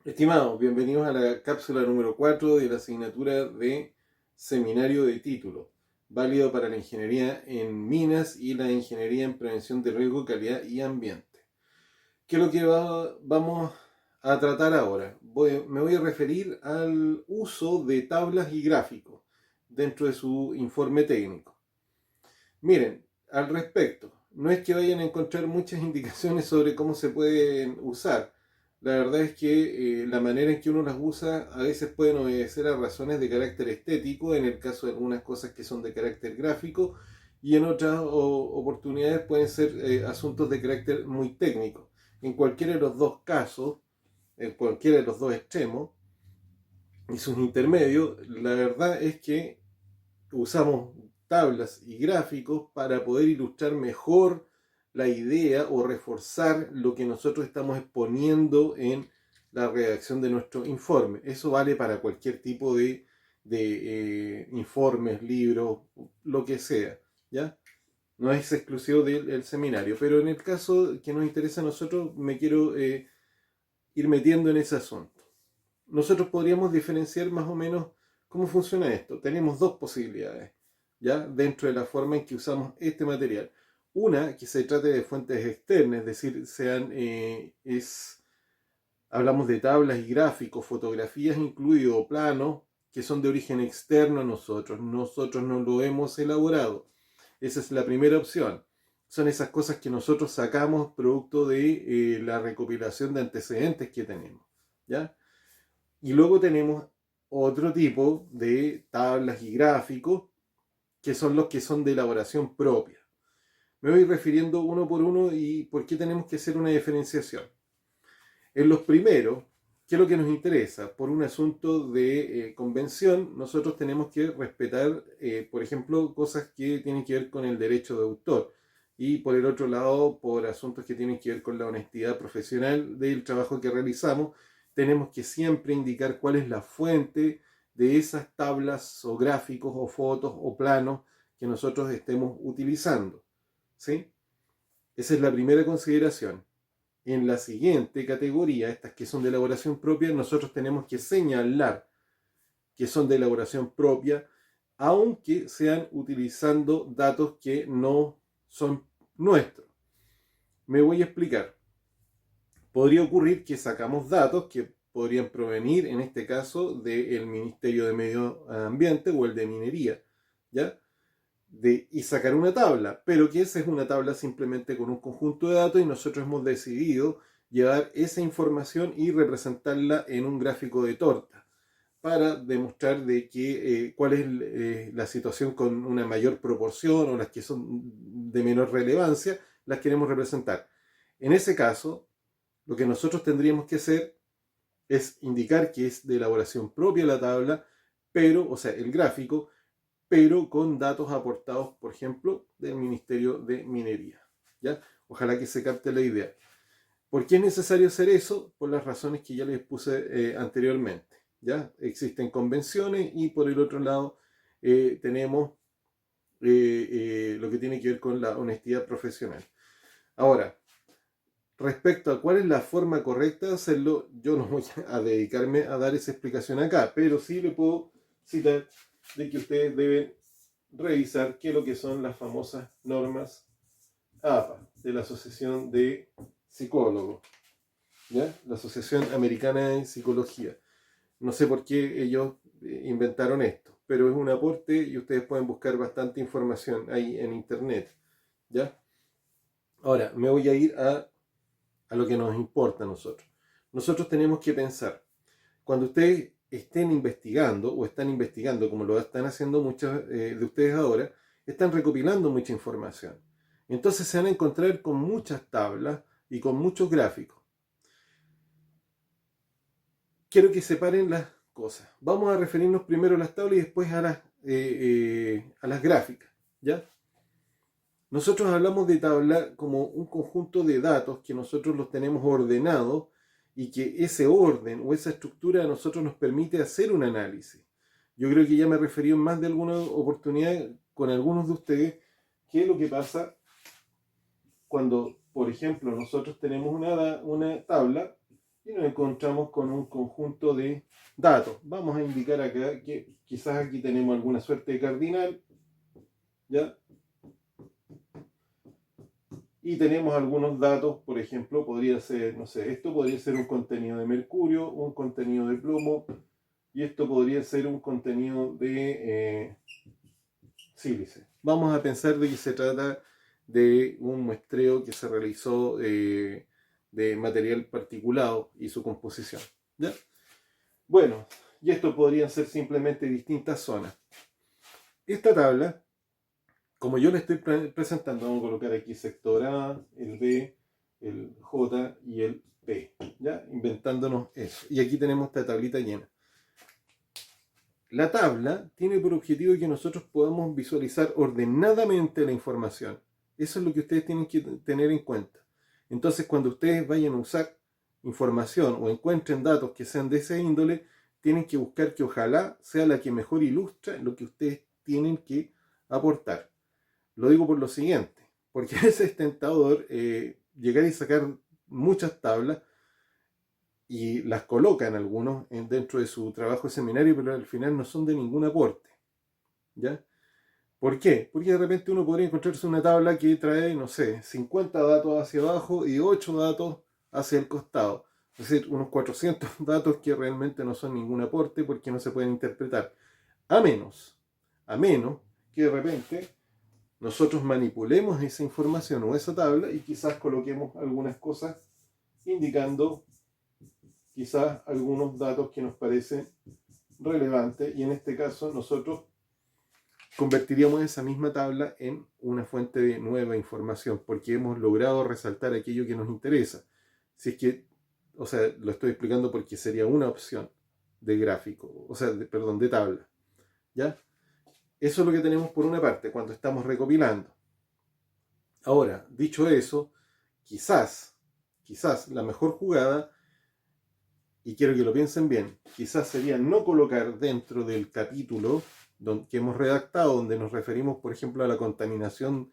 Estimados, bienvenidos a la cápsula número 4 de la asignatura de Seminario de Título, válido para la ingeniería en minas y la ingeniería en prevención de riesgo, calidad y ambiente. ¿Qué es lo que vamos a tratar ahora? Me voy a referir al uso de tablas y gráficos dentro de su informe técnico. Miren, al respecto, no es que vayan a encontrar muchas indicaciones sobre cómo se pueden usar. La verdad es que la manera en que uno las usa a veces pueden obedecer a razones de carácter estético, en el caso de algunas cosas que son de carácter gráfico, y en otras oportunidades pueden ser asuntos de carácter muy técnico. En cualquiera de los dos casos, en cualquiera de los dos extremos y sus intermedios, la verdad es que usamos tablas y gráficos para poder ilustrar mejor la idea o reforzar lo que nosotros estamos exponiendo en la redacción de nuestro informe. Eso vale para cualquier tipo de informes, libros, lo que sea, ¿ya? No es exclusivo del seminario, pero en el caso que nos interesa a nosotros, me quiero ir metiendo en ese asunto. Nosotros podríamos diferenciar más o menos cómo funciona esto. Tenemos dos posibilidades, ¿ya? Dentro de la forma en que usamos este material. Una, que se trate de fuentes externas, es decir, hablamos de tablas y gráficos, fotografías incluidos, o planos, que son de origen externo a nosotros. Nosotros no lo hemos elaborado. Esa es la primera opción. Son esas cosas que nosotros sacamos producto de la recopilación de antecedentes que tenemos, ¿ya? Y luego tenemos otro tipo de tablas y gráficos que son los que son de elaboración propia. Me voy refiriendo uno por uno y por qué tenemos que hacer una diferenciación. En los primeros, ¿qué es lo que nos interesa? Por un asunto de convención, nosotros tenemos que respetar, por ejemplo, cosas que tienen que ver con el derecho de autor. Y por el otro lado, por asuntos que tienen que ver con la honestidad profesional del trabajo que realizamos, tenemos que siempre indicar cuál es la fuente de esas tablas o gráficos o fotos o planos que nosotros estemos utilizando. ¿Sí? Esa es la primera consideración. En la siguiente categoría, estas que son de elaboración propia, nosotros tenemos que señalar que son de elaboración propia, aunque sean utilizando datos que no son nuestros. Me voy a explicar. Podría ocurrir que sacamos datos que podrían provenir, en este caso, del Ministerio de Medio Ambiente o el de Minería, ¿ya? Y sacar una tabla, pero que esa es una tabla simplemente con un conjunto de datos y nosotros hemos decidido llevar esa información y representarla en un gráfico de torta para demostrar de cuál es la situación con una mayor proporción o las que son de menor relevancia, las queremos representar. En ese caso, lo que nosotros tendríamos que hacer es indicar que es de elaboración propia la tabla, pero, o sea, el gráfico, pero con datos aportados, por ejemplo, del Ministerio de Minería. ¿Ya? Ojalá que se capte la idea. ¿Por qué es necesario hacer eso? Por las razones que ya les puse anteriormente. ¿Ya? Existen convenciones y por el otro lado tenemos lo que tiene que ver con la honestidad profesional. Ahora, respecto a cuál es la forma correcta de hacerlo, yo no voy a dedicarme a dar esa explicación acá, pero sí le puedo citar de que ustedes deben revisar qué es lo que son las famosas normas APA de la Asociación de Psicólogos, ¿ya? La Asociación Americana de Psicología. No sé por qué ellos inventaron esto, pero es un aporte y ustedes pueden buscar bastante información ahí en internet, ¿ya? Ahora, me voy a ir a lo que nos importa a nosotros. Nosotros tenemos que pensar, cuando ustedes estén investigando o están investigando, como lo están haciendo muchos de ustedes ahora, están recopilando mucha información. Entonces se van a encontrar con muchas tablas y con muchos gráficos. Quiero que separen las cosas. Vamos a referirnos primero a las tablas y después a las gráficas. ¿Ya? Nosotros hablamos de tabla como un conjunto de datos que nosotros los tenemos ordenados y que ese orden o esa estructura a nosotros nos permite hacer un análisis. Yo creo que ya me referí en más de alguna oportunidad con algunos de ustedes qué es lo que pasa cuando, por ejemplo, nosotros tenemos una tabla y nos encontramos con un conjunto de datos. Vamos a indicar acá que quizás aquí tenemos alguna suerte de cardinal, ¿ya? Y tenemos algunos datos, por ejemplo, podría ser, no sé, esto podría ser un contenido de mercurio, un contenido de plomo, y esto podría ser un contenido de sílice. Vamos a pensar de que se trata de un muestreo que se realizó de material particulado y su composición, ¿ya? Bueno, y esto podrían ser simplemente distintas zonas. Esta tabla, como yo le estoy presentando, vamos a colocar aquí sector A, el B, el J y el P, ¿ya? Inventándonos eso. Y aquí tenemos esta tablita llena. La tabla tiene por objetivo que nosotros podamos visualizar ordenadamente la información. Eso es lo que ustedes tienen que tener en cuenta. Entonces, cuando ustedes vayan a usar información o encuentren datos que sean de esa índole, tienen que buscar que ojalá sea la que mejor ilustra lo que ustedes tienen que aportar. Lo digo por lo siguiente, porque a veces es tentador llegar y sacar muchas tablas y las colocan algunos dentro de su trabajo de seminario, pero al final no son de ningún aporte, ¿ya? ¿Por qué? Porque de repente uno podría encontrarse una tabla que trae, no sé, 50 datos hacia abajo y 8 datos hacia el costado. Es decir, unos 400 datos que realmente no son ningún aporte porque no se pueden interpretar. A menos que de repente nosotros manipulemos esa información o esa tabla y quizás coloquemos algunas cosas indicando quizás algunos datos que nos parecen relevantes, y en este caso nosotros convertiríamos esa misma tabla en una fuente de nueva información porque hemos logrado resaltar aquello que nos interesa. Si es que, o sea, lo estoy explicando porque sería una opción de gráfico, o sea, perdón, de tabla, ¿ya? Eso es lo que tenemos por una parte cuando estamos recopilando. Ahora, dicho eso, quizás la mejor jugada, y quiero que lo piensen bien, quizás sería no colocar dentro del capítulo que hemos redactado, donde nos referimos, por ejemplo, a la contaminación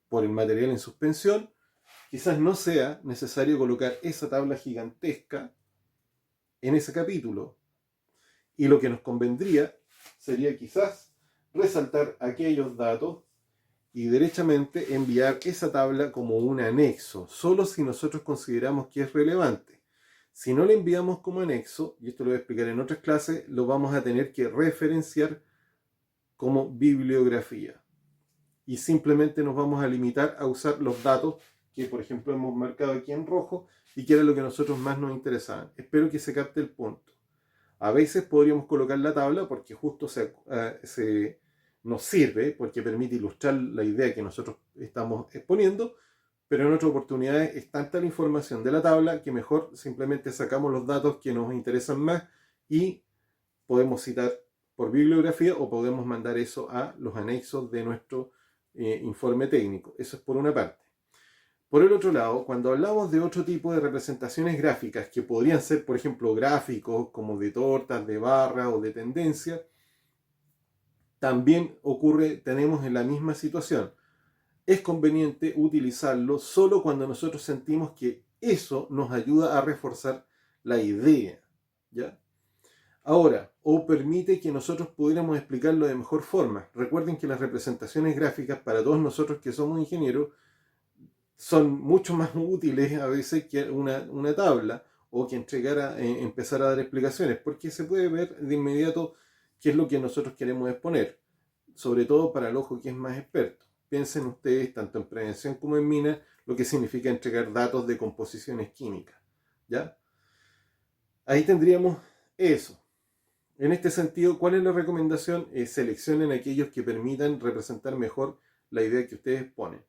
por el material en suspensión, quizás no sea necesario colocar esa tabla gigantesca en ese capítulo. Y lo que nos convendría sería quizás resaltar aquellos datos y derechamente enviar esa tabla como un anexo, solo si nosotros consideramos que es relevante. Si no le enviamos como anexo, y esto lo voy a explicar en otras clases, lo vamos a tener que referenciar como bibliografía. Y simplemente nos vamos a limitar a usar los datos que, por ejemplo, hemos marcado aquí en rojo y que era lo que a nosotros más nos interesaba. Espero que se capte el punto. A veces podríamos colocar la tabla porque justo nos sirve, porque permite ilustrar la idea que nosotros estamos exponiendo, pero en otras oportunidades es tanta la información de la tabla que mejor simplemente sacamos los datos que nos interesan más y podemos citar por bibliografía o podemos mandar eso a los anexos de nuestro informe técnico. Eso es por una parte. Por el otro lado, cuando hablamos de otro tipo de representaciones gráficas, que podrían ser, por ejemplo, gráficos como de tortas, de barra o de tendencia, también tenemos en la misma situación. Es conveniente utilizarlo solo cuando nosotros sentimos que eso nos ayuda a reforzar la idea, ¿ya? Ahora, o permite que nosotros pudiéramos explicarlo de mejor forma. Recuerden que las representaciones gráficas para todos nosotros que somos ingenieros son mucho más útiles a veces que una tabla o que empezar a dar explicaciones, porque se puede ver de inmediato qué es lo que nosotros queremos exponer, sobre todo para el ojo que es más experto. Piensen ustedes, tanto en prevención como en mina, lo que significa entregar datos de composiciones químicas, ¿ya? Ahí tendríamos eso. En este sentido, ¿cuál es la recomendación? Seleccionen aquellos que permitan representar mejor la idea que ustedes ponen.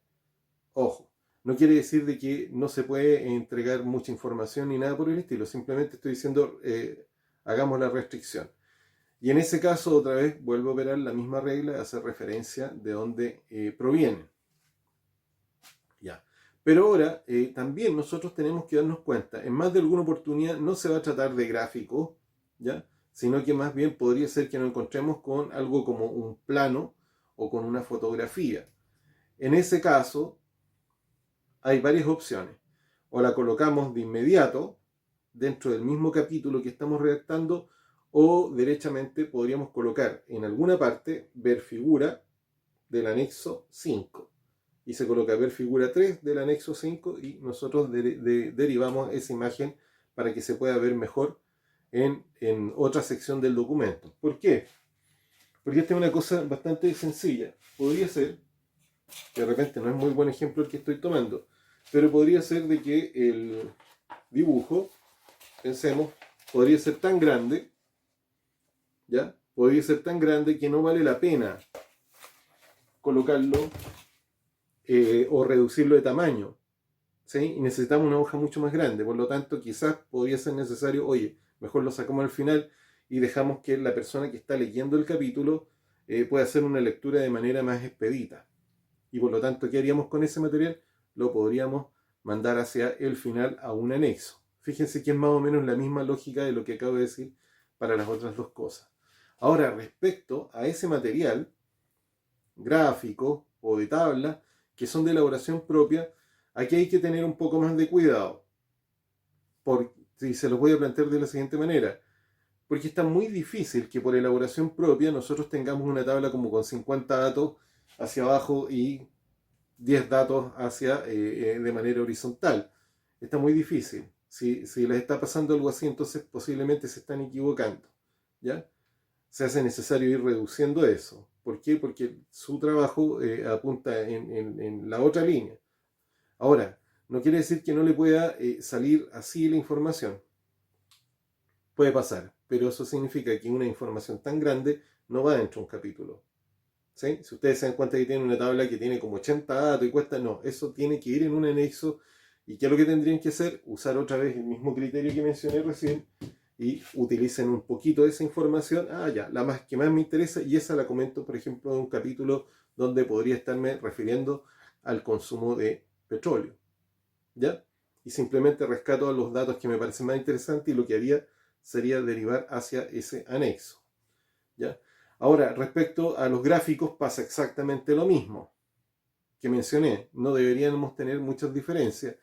Ojo, no quiere decir de que no se puede entregar mucha información ni nada por el estilo, simplemente estoy diciendo hagamos la restricción. Y en ese caso, otra vez, vuelvo a operar la misma regla, hacer referencia de dónde provienen. Ya. Pero ahora, también nosotros tenemos que darnos cuenta, en más de alguna oportunidad no se va a tratar de gráficos, ¿ya? Sino que más bien podría ser que nos encontremos con algo como un plano o con una fotografía. En ese caso, hay varias opciones. O la colocamos de inmediato, dentro del mismo capítulo que estamos redactando, o derechamente podríamos colocar en alguna parte ver figura del anexo 5 y se coloca ver figura 3 del anexo 5 y nosotros derivamos esa imagen para que se pueda ver mejor en otra sección del documento. ¿Por qué? Porque esta es una cosa bastante sencilla. Podría ser, que de repente no es muy buen ejemplo el que estoy tomando, pero podría ser de que el dibujo, pensemos, podría ser tan grande, ¿ya? Podría ser tan grande que no vale la pena colocarlo o reducirlo de tamaño, ¿sí? Y necesitamos una hoja mucho más grande, por lo tanto quizás podría ser necesario, oye, mejor lo sacamos al final y dejamos que la persona que está leyendo el capítulo pueda hacer una lectura de manera más expedita. Y por lo tanto, ¿qué haríamos con ese material? Lo podríamos mandar hacia el final a un anexo. Fíjense que es más o menos la misma lógica de lo que acabo de decir para las otras dos cosas. Ahora, respecto a ese material gráfico o de tabla que son de elaboración propia, aquí hay que tener un poco más de cuidado. Y se los voy a plantear de la siguiente manera. Porque está muy difícil que por elaboración propia nosotros tengamos una tabla como con 50 datos hacia abajo y 10 datos de manera horizontal. Está muy difícil. Si les está pasando algo así, entonces posiblemente se están equivocando. ¿Ya? Se hace necesario ir reduciendo eso. ¿Por qué? Porque su trabajo apunta en la otra línea. Ahora, no quiere decir que no le pueda salir así la información. Puede pasar, pero eso significa que una información tan grande no va dentro de un capítulo. ¿Sí? Si ustedes se dan cuenta que tienen una tabla que tiene como 80 datos y cuesta, no, eso tiene que ir en un anexo. ¿Y qué es lo que tendrían que hacer? Usar otra vez el mismo criterio que mencioné recién y utilicen un poquito de esa información. Ya, la más que más me interesa, y esa la comento, por ejemplo, en un capítulo donde podría estarme refiriendo al consumo de petróleo. ¿Ya? Y simplemente rescato los datos que me parecen más interesantes y lo que haría sería derivar hacia ese anexo. ¿Ya? Ahora, respecto a los gráficos pasa exactamente lo mismo que mencioné. No deberíamos tener muchas diferencias.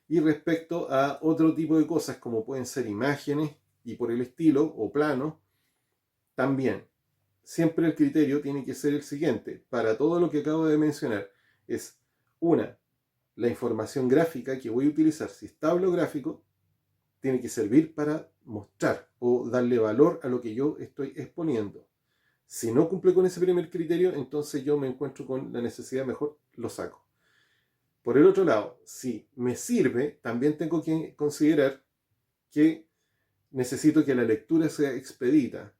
Y respecto a otro tipo de cosas como pueden ser imágenes y por el estilo o planos, también. Siempre el criterio tiene que ser el siguiente. Para todo lo que acabo de mencionar es la información gráfica que voy a utilizar, si es tablográfico, tiene que servir para mostrar o darle valor a lo que yo estoy exponiendo. Si no cumple con ese primer criterio, entonces yo me encuentro con la necesidad, mejor lo saco. Por el otro lado, si me sirve, también tengo que considerar que necesito que la lectura sea expedita.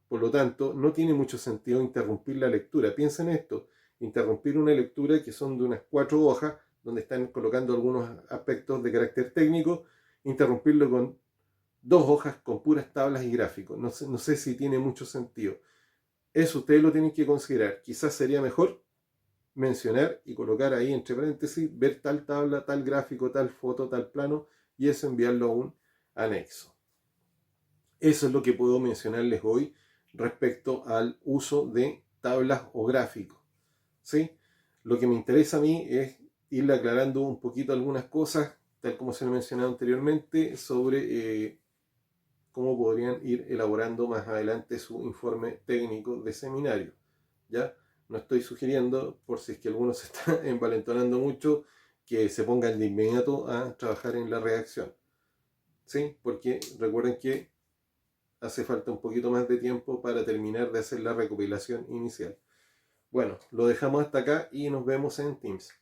Por lo tanto, no tiene mucho sentido interrumpir la lectura. Piensen en esto, interrumpir una lectura que son de unas 4 hojas, donde están colocando algunos aspectos de carácter técnico, interrumpirlo con 2 hojas con puras tablas y gráficos. No sé si tiene mucho sentido. Eso ustedes lo tienen que considerar. Quizás sería mejor mencionar y colocar ahí entre paréntesis, ver tal tabla, tal gráfico, tal foto, tal plano, y eso enviarlo a un anexo. Eso es lo que puedo mencionarles hoy respecto al uso de tablas o gráficos. ¿Sí? Lo que me interesa a mí es irle aclarando un poquito algunas cosas, tal como se lo he mencionado anteriormente, sobre cómo podrían ir elaborando más adelante su informe técnico de seminario. ¿Ya? No estoy sugiriendo, por si es que alguno se está envalentonando mucho, que se pongan de inmediato a trabajar en la redacción. ¿Sí? Porque recuerden que hace falta un poquito más de tiempo para terminar de hacer la recopilación inicial. Bueno, lo dejamos hasta acá y nos vemos en Teams.